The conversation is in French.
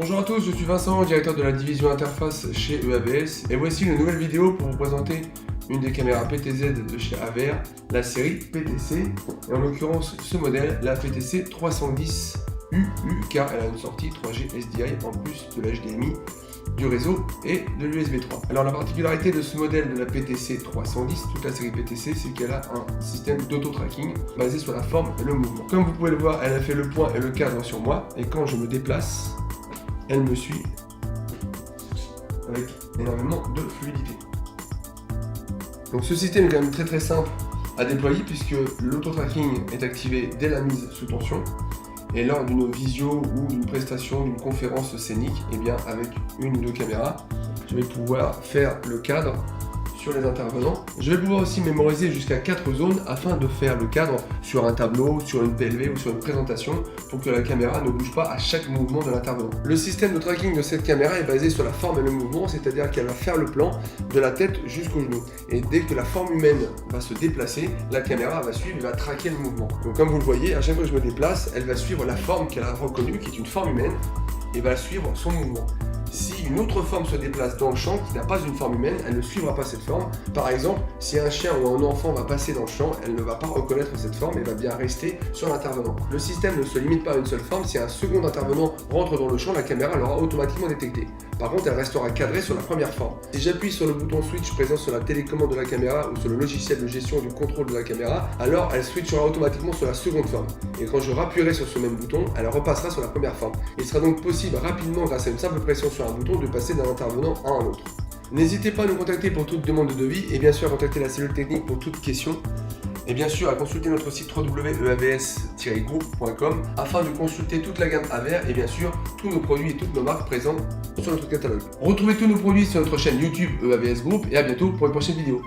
Bonjour à tous, je suis Vincent, directeur de la division interface chez EAVS, et voici une nouvelle vidéo pour vous présenter une des caméras PTZ de chez AVR, la série PTC, et en l'occurrence ce modèle, la PTC 310 UU, car elle a une sortie 3G SDI en plus de l'HDMI, du réseau et de l'USB 3. Alors la particularité de ce modèle de la PTC 310, toute la série PTC, c'est qu'elle a un système d'auto-tracking basé sur la forme et le mouvement. Comme vous pouvez le voir, elle a fait le point et le cadre sur moi, et quand je me déplace, elle me suit avec énormément de fluidité. Donc ce système est quand même très simple à déployer puisque l'auto-tracking est activé dès la mise sous tension. Et lors d'une visio ou d'une prestation, d'une conférence scénique, et bien avec une ou deux caméras, je vais pouvoir faire le cadre sur les intervenants. Je vais pouvoir aussi mémoriser jusqu'à 4 zones afin de faire le cadre sur un tableau, sur une PLV ou sur une présentation pour que la caméra ne bouge pas à chaque mouvement de l'intervenant. Le système de tracking de cette caméra est basé sur la forme et le mouvement, c'est-à-dire qu'elle va faire le plan de la tête jusqu'au genou. Et dès que la forme humaine va se déplacer, la caméra va suivre et va traquer le mouvement. Donc comme vous le voyez, à chaque fois que je me déplace, elle va suivre la forme qu'elle a reconnue, qui est une forme humaine, et va suivre son mouvement. Si une autre forme se déplace dans le champ qui n'a pas une forme humaine, elle ne suivra pas cette forme. Par exemple, si un chien ou un enfant va passer dans le champ, elle ne va pas reconnaître cette forme et va bien rester sur l'intervenant. Le système ne se limite pas à une seule forme. Si un second intervenant rentre dans le champ, la caméra l'aura automatiquement détecté. Par contre, elle restera cadrée sur la première forme. Si j'appuie sur le bouton switch présent sur la télécommande de la caméra ou sur le logiciel de gestion du contrôle de la caméra, alors elle switchera automatiquement sur la seconde forme. Et quand je rappuierai sur ce même bouton, elle repassera sur la première forme. Il sera donc possible rapidement, grâce à une simple pression sur un bouton, de passer d'un intervenant à un autre. N'hésitez pas à nous contacter pour toute demande de devis et bien sûr à contacter la cellule technique pour toute question. Et bien sûr à consulter notre site www.eavs-group.com afin de consulter toute la gamme AVR et bien sûr tous nos produits et toutes nos marques présentes sur notre catalogue. Retrouvez tous nos produits sur notre chaîne YouTube EAVS Group et à bientôt pour une prochaine vidéo.